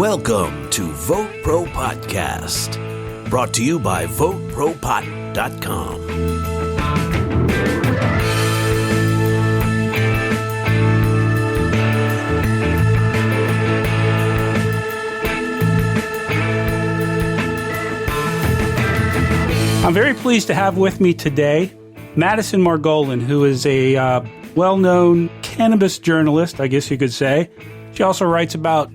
Welcome to VoteProPot-Cast, brought to you by VoteProPot.com. I'm very pleased to have with me today Madison Margolin, who is a well-known cannabis journalist, I guess you could say. She also writes about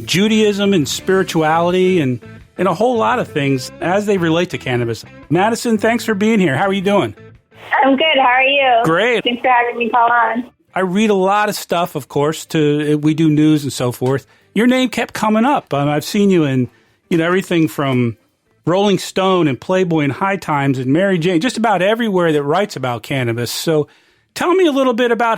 Judaism and spirituality and a whole lot of things as they relate to cannabis. Madison, thanks for being here. How are you doing? I'm good. How are you? Great. Thanks for having me call on. I read a lot of stuff, of course. We do news and so forth. Your name kept coming up. I've seen you in everything from Rolling Stone and Playboy and High Times and Mary Jane, just about everywhere that writes about cannabis. So tell me a little bit about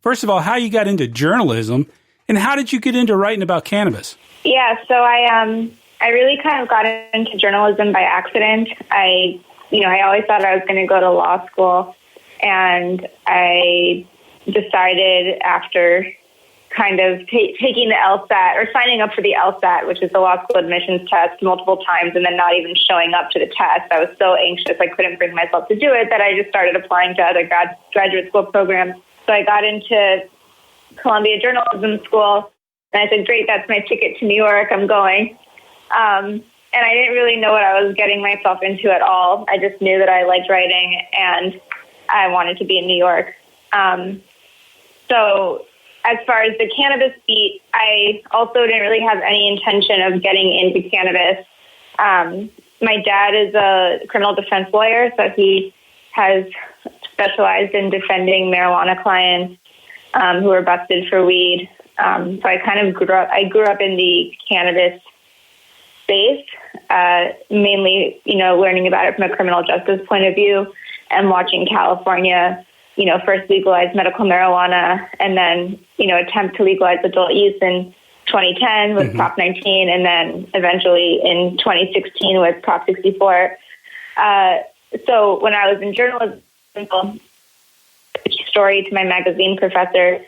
first of all, how you got into journalism and how did you get into writing about cannabis? Yeah, so I really kind of got into journalism by accident. I always thought I was going to go to law school, and I decided after kind of taking the LSAT or signing up for the LSAT, which is the law school admissions test, multiple times and then not even showing up to the test. I was so anxious I couldn't bring myself to do it that I just started applying to other graduate school programs. So I got into Columbia Journalism School, and I said, great, that's my ticket to New York, I'm going. And I didn't really know what I was getting myself into at all. I just knew that I liked writing and I wanted to be in New York. So as far as the cannabis beat, I also didn't really have any intention of getting into cannabis. My dad is a criminal defense lawyer, so he has specialized in defending marijuana clients who were busted for weed. So I kind of grew up in the cannabis space, mainly, learning about it from a criminal justice point of view and watching California first legalize medical marijuana and then, attempt to legalize adult use in 2010 with Prop 19 and then eventually in 2016 with Prop 64. So when I was in journalism, story to my magazine professor,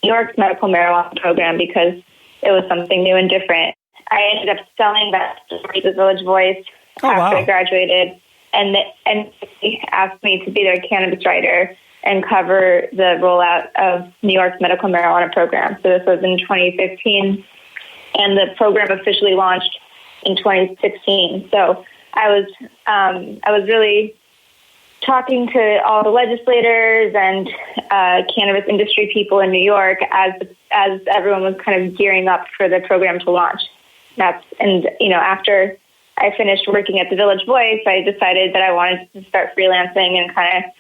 New York's medical marijuana program, because it was something new and different. I ended up selling that story to the Village Voice after I graduated, and they asked me to be their cannabis writer and cover the rollout of New York's medical marijuana program. So this was in 2015, and the program officially launched in 2016. So I was really talking to all the legislators and cannabis industry people in New York as everyone was kind of gearing up for the program to launch. After I finished working at the Village Voice, I decided that I wanted to start freelancing and kind of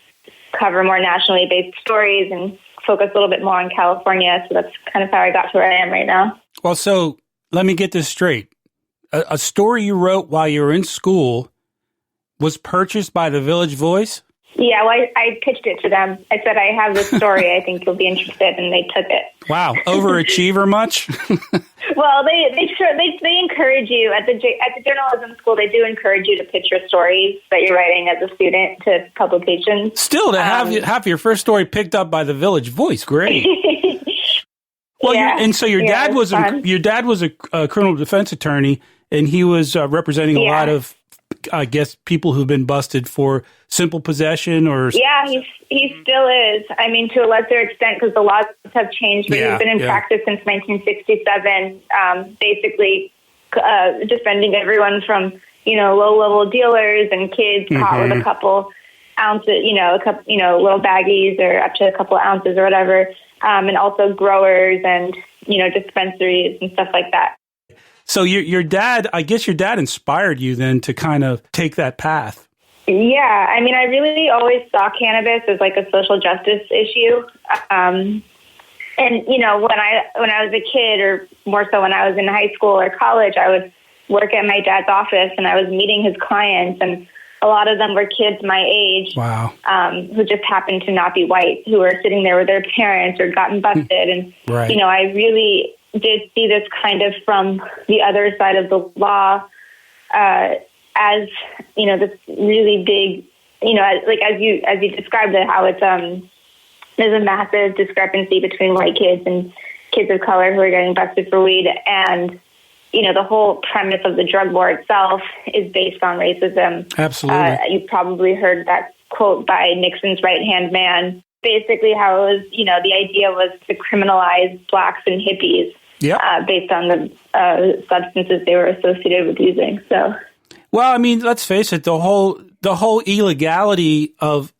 cover more nationally based stories and focus a little bit more on California. So that's kind of how I got to where I am right now. Well, so let me get this straight. A story you wrote while you were in school was purchased by the Village Voice? Yeah, well, I pitched it to them. I said, I have this story. I think you'll be interested, and they took it. Wow, overachiever much? Well, they encourage you at the journalism school. They do encourage you to pitch your stories that you're writing as a student to publications. Still, to have your first story picked up by the Village Voice, great. Well, yeah, your dad was a criminal defense attorney, and he was representing a lot of, I guess, people who've been busted for simple possession or... Yeah, he still is. I mean, to a lesser extent, because the laws have changed, but he's been in practice since 1967, basically defending everyone from, low-level dealers and kids caught with a couple ounces, little baggies or up to a couple ounces or whatever, and also growers and, dispensaries and stuff like that. So your dad, I guess your dad inspired you then to kind of take that path. Yeah, I mean, I really always saw cannabis as like a social justice issue. And, when I was a kid, or more so when I was in high school or college, I would work at my dad's office and I was meeting his clients, and a lot of them were kids my age. Wow. Who just happened to not be white, who were sitting there with their parents or gotten busted. And, I really did see this kind of from the other side of the law, as, this really big, as you described it, how it's, there's a massive discrepancy between white kids and kids of color who are getting busted for weed. And the whole premise of the drug war itself is based on racism. Absolutely. You've probably heard that quote by Nixon's right-hand man. Basically how it was, the idea was to criminalize blacks and hippies based on the substances they were associated with using. So, well, I mean, let's face it, the whole illegality of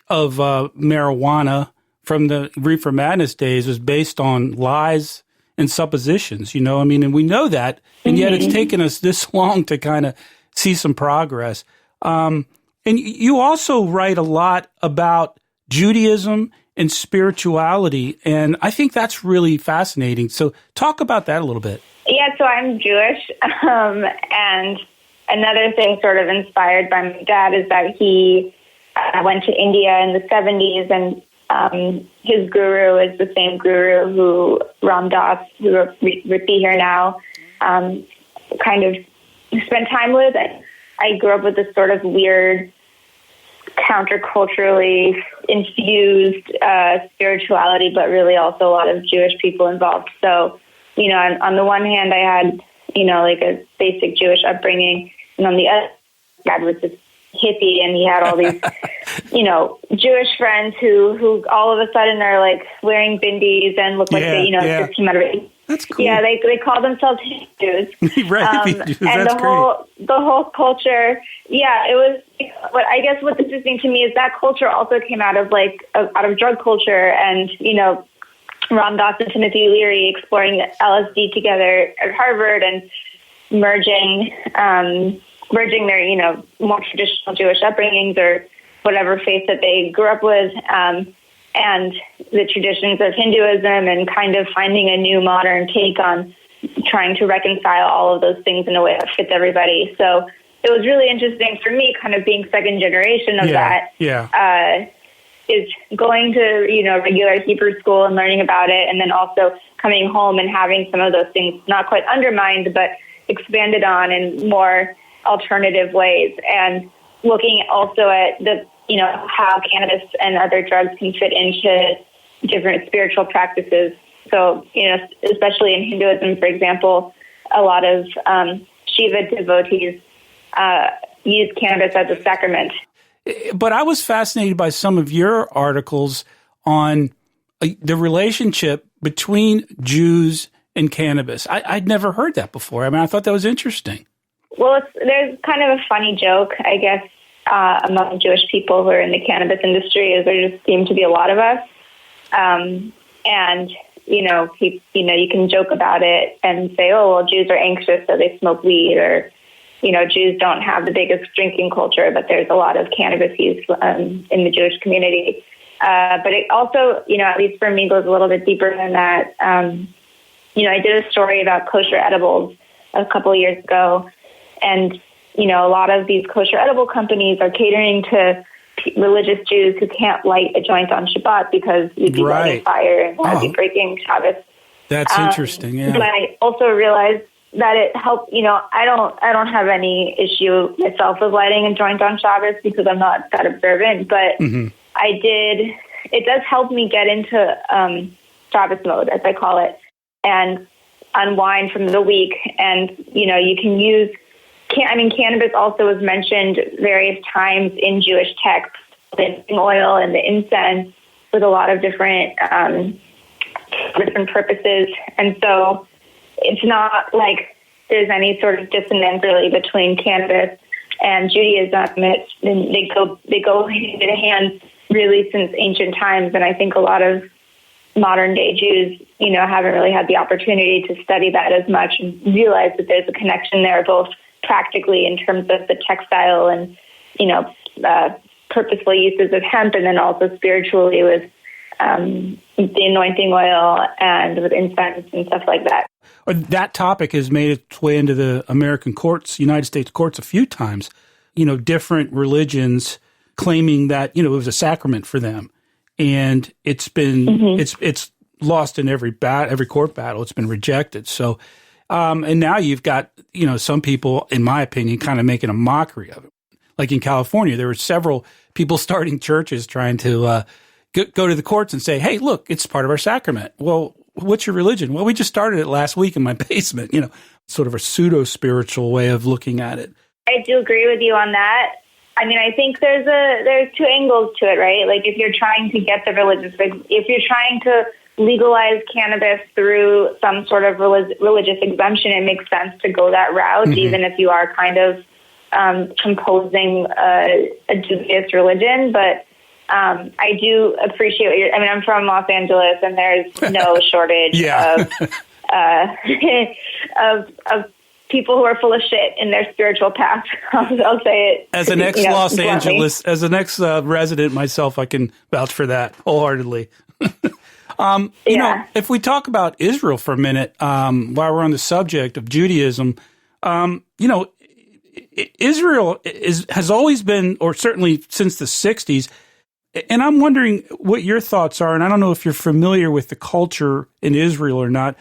marijuana from the Reefer Madness days was based on lies and suppositions, I mean, and we know that, and yet it's taken us this long to kind of see some progress. And you also write a lot about Judaism and spirituality, and I think that's really fascinating. So talk about that a little bit. Yeah, so I'm Jewish, and another thing sort of inspired by my dad is that he went to India in the 70s, and his guru is the same guru who Ram Dass, who wrote Be Here Now, kind of spent time with. I grew up with this sort of weird, counterculturally infused spirituality, but really also a lot of Jewish people involved. So, on the one hand, I had, like a basic Jewish upbringing, and on the other, dad was this hippie, and he had all these, Jewish friends who all of a sudden are like wearing bindis and look like they, just came out of it. That's cool. Yeah, they call themselves Hindus. Right, and that's the whole culture. Yeah, it was. But I guess what's interesting to me is that culture also came out of drug culture, and Ram Dass and Timothy Leary exploring LSD together at Harvard and merging their more traditional Jewish upbringings or whatever faith that they grew up with. And the traditions of Hinduism, and kind of finding a new modern take on trying to reconcile all of those things in a way that fits everybody. So it was really interesting for me, kind of being second generation of that. Yeah. Is going to, regular Hebrew school and learning about it, and then also coming home and having some of those things not quite undermined, but expanded on in more alternative ways, and looking also at the how cannabis and other drugs can fit into different spiritual practices. So, especially in Hinduism, for example, a lot of Shiva devotees use cannabis as a sacrament. But I was fascinated by some of your articles on the relationship between Jews and cannabis. I'd never heard that before. I mean, I thought that was interesting. Well, there's kind of a funny joke, I guess, among Jewish people who are in the cannabis industry, is there just seem to be a lot of us. And, you can joke about it and say, oh, well, Jews are anxious, so they smoke weed, or, Jews don't have the biggest drinking culture, but there's a lot of cannabis use in the Jewish community. But it also, at least for me, goes a little bit deeper than that. I did a story about kosher edibles a couple of years ago, and a lot of these kosher edible companies are catering to religious Jews who can't light a joint on Shabbat because you'd be lighting fire and that'd be breaking Shabbos. That's interesting. Yeah. But I also realized that it helped. I don't have any issue myself with lighting a joint on Shabbos because I'm not that observant. But it does help me get into Shabbos mode, as I call it, and unwind from the week. And you can use. Cannabis also was mentioned various times in Jewish texts, the oil and the incense, with a lot of different purposes. And so it's not like there's any sort of dissonance really between cannabis and Judaism. They go hand in hand really since ancient times. And I think a lot of modern day Jews, haven't really had the opportunity to study that as much and realize that there's a connection there, both practically in terms of the textile and, purposeful uses of hemp, and then also spiritually with the anointing oil and with incense and stuff like that. That topic has made its way into the American courts, United States courts, a few times. Different religions claiming that, it was a sacrament for them. And it's been, it's lost in every court battle. It's been rejected. So, and now you've got, some people, in my opinion, kind of making a mockery of it. Like in California, there were several people starting churches trying to go to the courts and say, hey, look, it's part of our sacrament. Well, what's your religion? Well, we just started it last week in my basement, sort of a pseudo-spiritual way of looking at it. I do agree with you on that. I mean, I think there's two angles to it, right? Like if you're trying to get the religious, if you're trying to legalize cannabis through some sort of religious exemption, it makes sense to go that route, even if you are kind of composing a dubious religion. But I do appreciate I'm from Los Angeles, and there's no shortage of people who are full of shit in their spiritual path. I'll say it. As an ex-Los Angeles, as an ex-resident myself, I can vouch for that wholeheartedly. If we talk about Israel for a minute, while we're on the subject of Judaism, Israel has always been, or certainly since the 60s, and I'm wondering what your thoughts are, and I don't know if you're familiar with the culture in Israel or not.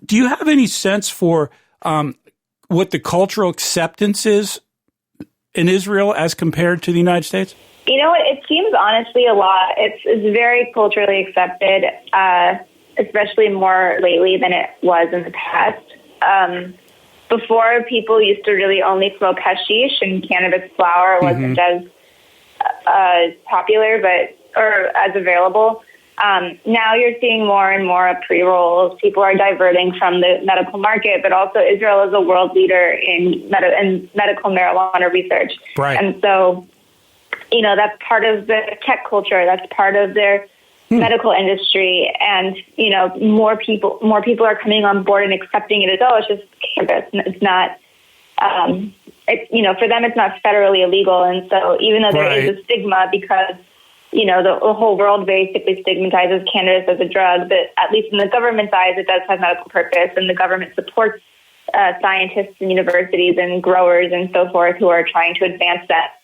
Do you have any sense for what the cultural acceptance is in Israel as compared to the United States? It seems honestly a lot. It's very culturally accepted, especially more lately than it was in the past. Before, people used to really only smoke hashish, and cannabis flower wasn't as popular, or as available. Now you're seeing more and more pre-rolls. People are diverting from the medical market, but also Israel is a world leader in medical marijuana research. Right. And so, that's part of the tech culture. That's part of their medical industry. And, more people are coming on board and accepting it as, it's just cannabis. It's not, for them, it's not federally illegal. And so even though there is a stigma because, the whole world basically stigmatizes cannabis as a drug, but at least in the government's eyes, it does have medical purpose, and the government supports scientists and universities and growers and so forth who are trying to advance that.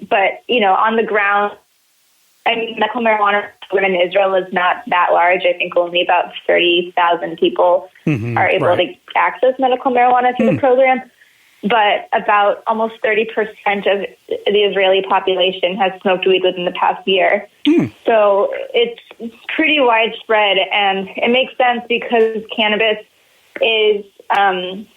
But, on the ground, medical marijuana in Israel is not that large. I think only about 30,000 people are able to access medical marijuana through the program. But about almost 30% of the Israeli population has smoked weed within the past year. So it's pretty widespread, and it makes sense because cannabis is a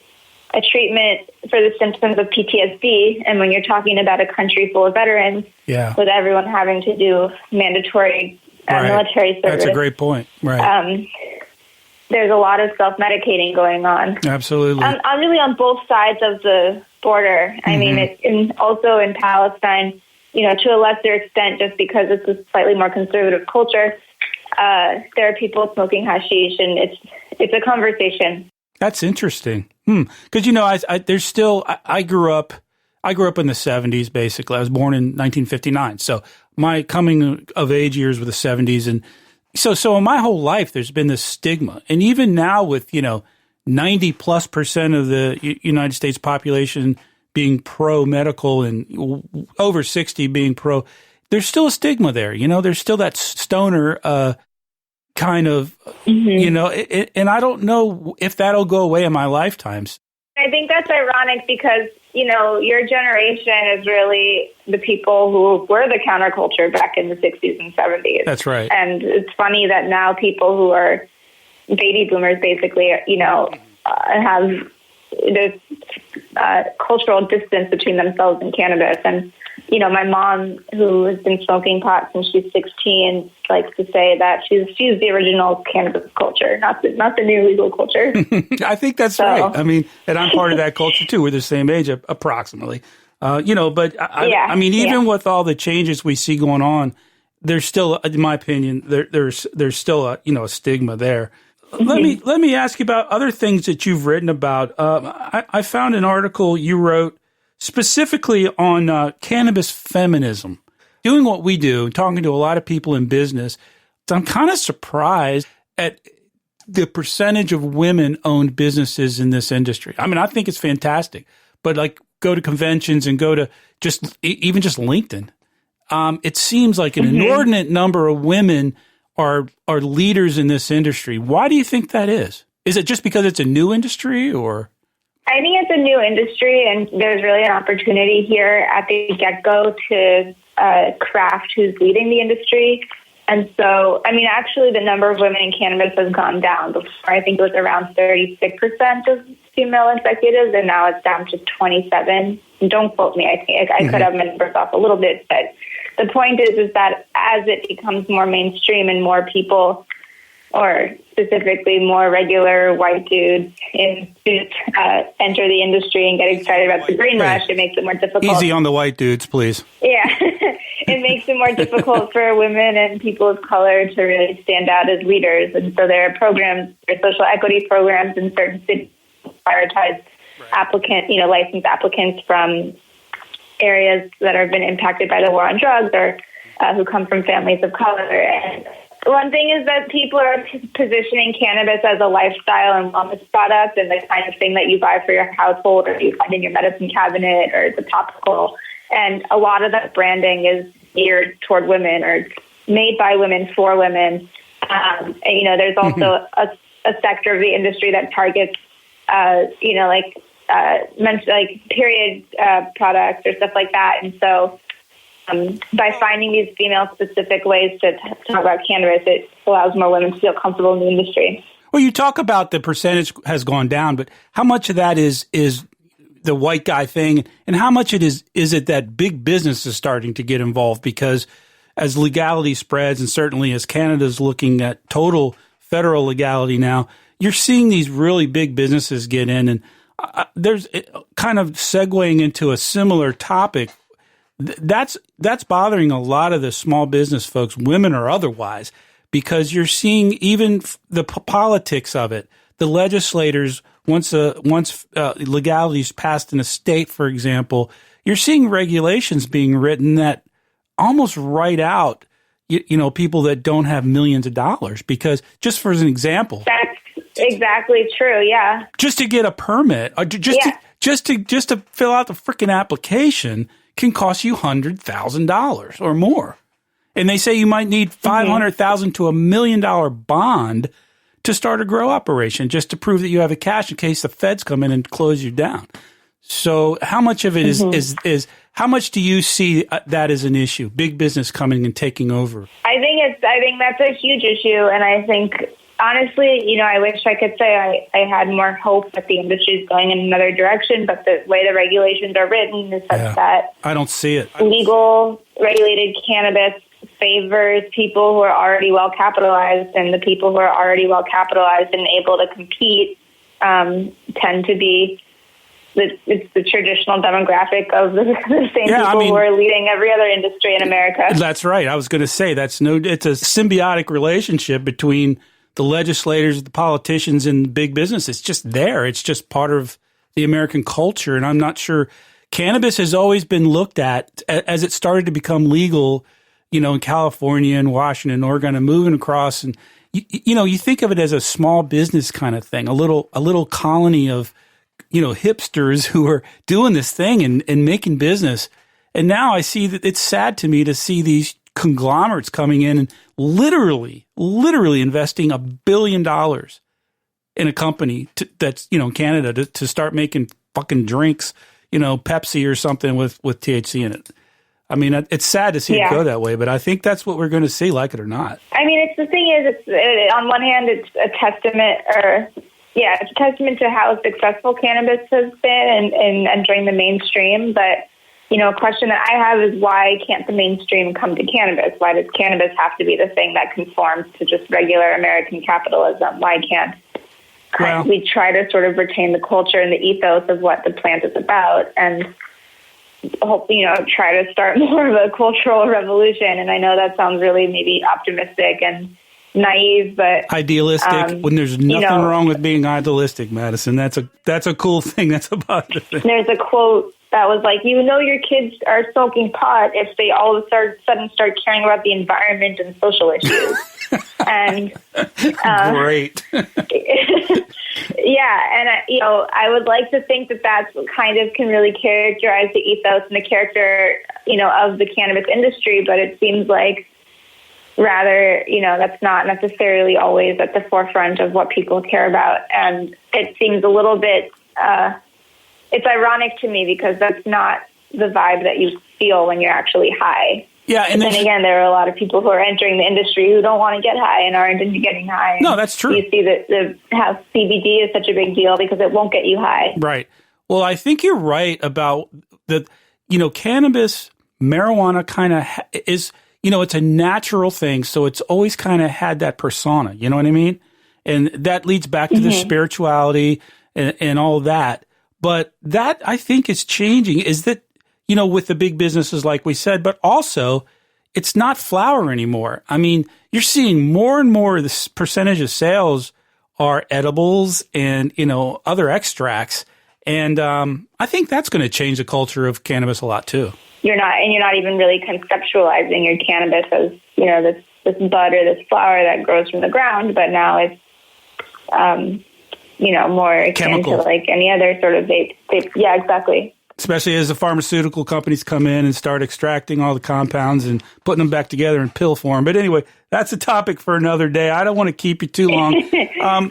treatment for the symptoms of PTSD. And when you're talking about a country full of veterans, with everyone having to do mandatory military service. That's a great point. Right. There's a lot of self-medicating going on. Absolutely. Really on both sides of the border. I mean, also in Palestine, to a lesser extent, just because it's a slightly more conservative culture, there are people smoking hashish, and it's a conversation. That's interesting. Because there's still. I grew up in the 70s. Basically, I was born in 1959. So my coming of age years were the 70s, and so in my whole life, there's been this stigma, and even now with 90+% of the United States population being pro-medical and over 60 being pro, there's still a stigma there. There's still that stoner kind of, and I don't know if that'll go away in my lifetimes. I think that's ironic because, your generation is really the people who were the counterculture back in the 60s and 70s. That's right. And it's funny that now people who are baby boomers basically, have this cultural distance between themselves and cannabis. And, my mom, who has been smoking pot since she's 16, likes to say that she's the original cannabis culture, not the new legal culture. I think that's right. I mean, and I'm part of that culture too. We're the same age, approximately. But even with all the changes we see going on, there's still, in my opinion, there's still a stigma there. Let me ask you about other things that you've written about. I found an article you wrote specifically on cannabis feminism. Doing what we do, talking to a lot of people in business, I'm kind of surprised at the percentage of women-owned businesses in this industry. I mean, I think it's fantastic, but go to conventions and go to even just LinkedIn. It seems like an inordinate number of women are leaders in this industry. Why do you think that is? Is it just because it's a new industry, or? I think it's a new industry, and there's really an opportunity here at the get-go to craft who's leading the industry. And so, I mean, actually, the number of women in cannabis has gone down. Before, I think it was around 36% of female executives, and now it's down to 27%. And don't quote me. I think I could have my numbers off a little bit, but the point is that as it becomes more mainstream and more people, or specifically more regular white dudes enter the industry and get excited about the green rush, it makes it more difficult. Easy on the white dudes, please. Yeah. It makes it more difficult for women and people of color to really stand out as leaders. And so there are programs, there are social equity programs in certain cities that prioritize licensed applicants from areas that have been impacted by the war on drugs or who come from families of color. And one thing is that people are positioning cannabis as a lifestyle and wellness product and the kind of thing that you buy for your household or you find in your medicine cabinet or the topical. And a lot of that branding is geared toward women or made by women for women. And, there's also a sector of the industry that targets, period products or stuff like that. And so by finding these female-specific ways to talk about cannabis, it allows more women to feel comfortable in the industry. Well, you talk about the percentage has gone down, but how much of that is the white guy thing, and how much is it that big business is starting to get involved? Because as legality spreads, and certainly as Canada's looking at total federal legality now, you're seeing these really big businesses get in, and there's kind of segueing into a similar topic. That's bothering a lot of the small business folks, women or otherwise, because you're seeing even the politics of it. The legislators, once legality is passed in a state, for example, you're seeing regulations being written that almost write out, people that don't have millions of dollars. Because just for an example, that's exactly true. Yeah, just to get a permit, or just to fill out the freaking application can cost you $100,000 or more. And they say you might need $500,000 to $1 million bond to start a grow operation just to prove that you have the cash in case the feds come in and close you down. So how much of it is how much do you see that as an issue? Big business coming and taking over? I think that's a huge issue. And I think, honestly, I wish I could say I had more hope that the industry is going in another direction, but the way the regulations are written is such that I don't see it. Legal, regulated cannabis favors people who are already well capitalized, and the people who are already well capitalized and able to compete tend to be it's the traditional demographic of the same people who are leading every other industry in America. That's right. I was going to say it's a symbiotic relationship between the legislators, the politicians, and big business. It's just there. It's just part of the American culture. And I'm not sure cannabis has always been looked at as it started to become legal, in California and Washington, Oregon, and moving across. And, you think of it as a small business kind of thing, a little colony of, hipsters who are doing this thing and making business. And now I see that it's sad to me to see these conglomerates coming in and literally investing $1 billion in a company that's, Canada to start making fucking drinks, Pepsi or something with THC in it. I mean, it's sad to see it go that way, but I think that's what we're going to see, like it or not. I mean, the thing is, on one hand, it's a testament, it's a testament to how successful cannabis has been and entering the mainstream. But, a question that I have is, why can't the mainstream come to cannabis? Why does cannabis have to be the thing that conforms to just regular American capitalism? Why can't we try to sort of retain the culture and the ethos of what the plant is about and hope, try to start more of a cultural revolution? And I know that sounds really maybe optimistic and naive, but idealistic. When there's nothing wrong with being idealistic, Madison. That's a cool thing. That's a positive thing. There's a quote that was like, your kids are smoking pot if they all of a sudden start caring about the environment and social issues. And great. And I would like to think that that's what kind of can really characterize the ethos and the character, of the cannabis industry. But it seems like rather, that's not necessarily always at the forefront of what people care about. And it seems a little bit, it's ironic to me because that's not the vibe that you feel when you're actually high. Yeah, and then again, there are a lot of people who are entering the industry who don't want to get high and aren't into getting high. No, that's true. You see that how CBD is such a big deal because it won't get you high. Right. Well, I think you're right about the, cannabis, marijuana kind of is, it's a natural thing. So it's always kind of had that persona, you know what I mean? And that leads back to the spirituality and all that. But that I think is changing is that, with the big businesses, like we said, but also it's not flower anymore. I mean, you're seeing more and more of this percentage of sales are edibles and, other extracts. And I think that's going to change the culture of cannabis a lot too. You're not even really conceptualizing your cannabis as, this bud or this flower that grows from the ground, but now it's, more akin to like any other sort of vape. Yeah, exactly. Especially as the pharmaceutical companies come in and start extracting all the compounds and putting them back together in pill form. But anyway, that's a topic for another day. I don't want to keep you too long.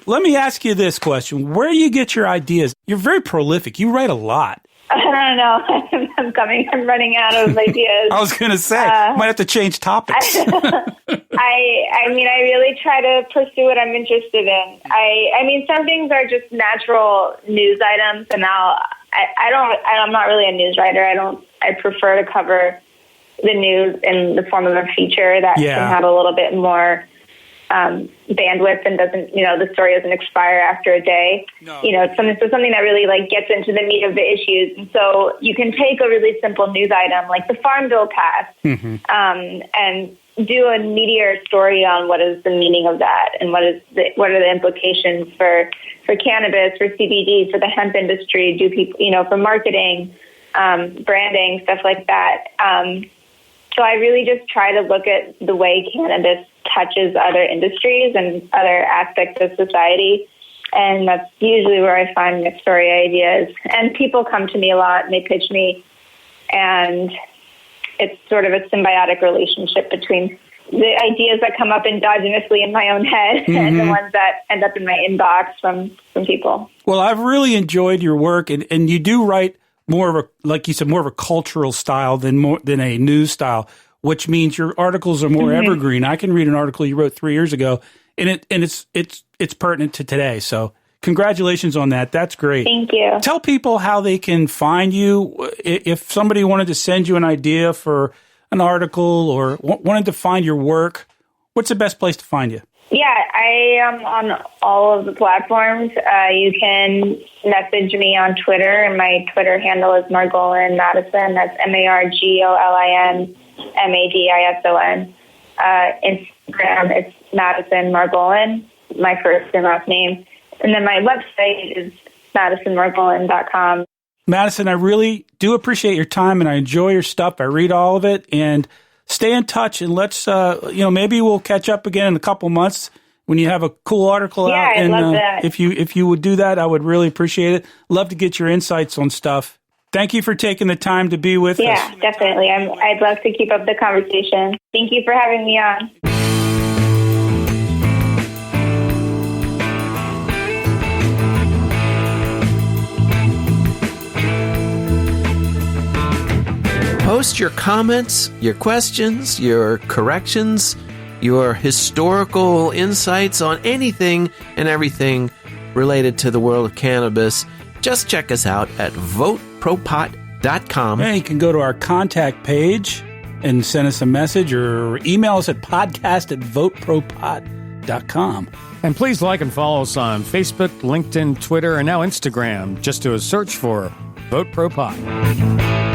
Let me ask you this question. Where do you get your ideas? You're very prolific. You write a lot. I don't know. I'm running out of ideas. I was going to say, might have to change topics. I really try to pursue what I'm interested in. I mean, some things are just natural news items, and I'm not really a news writer. I prefer to cover the news in the form of a feature that can have a little bit more bandwidth and doesn't, the story doesn't expire after a day. No. It's something that really like gets into the meat of the issues. And so you can take a really simple news item like the Farm Bill passed, and do a meatier story on what is the meaning of that and what are the implications for cannabis, for CBD, for the hemp industry, do people, for marketing, branding, stuff like that. So I really just try to look at the way cannabis touches other industries and other aspects of society. And that's usually where I find my story ideas. And people come to me a lot and they pitch me. And it's sort of a symbiotic relationship between the ideas that come up endogenously in my own head and the ones that end up in my inbox from people. Well, I've really enjoyed your work, and you do write more of a, like you said, more of a cultural style than a news style, which means your articles are more evergreen. I can read an article you wrote 3 years ago, and it's pertinent to today. So congratulations on that. That's great. Thank you. Tell people how they can find you. If somebody wanted to send you an idea for an article or wanted to find your work, what's the best place to find you? Yeah, I am on all of the platforms. You can message me on Twitter, and my Twitter handle is Margolin Madison. That's Margolin Madison. Instagram, it's Madison Margolin, my first and last name. And then my website is MadisonMargolin.com. Madison, I really do appreciate your time, and I enjoy your stuff. I read all of it, and stay in touch, and let's, maybe we'll catch up again in a couple months when you have a cool article out. Yeah, I'd love that. If you would do that, I would really appreciate it. Love to get your insights on stuff. Thank you for taking the time to be with us. Yeah, definitely. I'd love to keep up the conversation. Thank you for having me on. Post your comments, your questions, your corrections, your historical insights on anything and everything related to the world of cannabis. Just check us out at VoteProPot.com. Yeah, you can go to our contact page and send us a message or email us at podcast@VoteProPot.com. And please like and follow us on Facebook, LinkedIn, Twitter, and now Instagram. Just do a search for VoteProPot.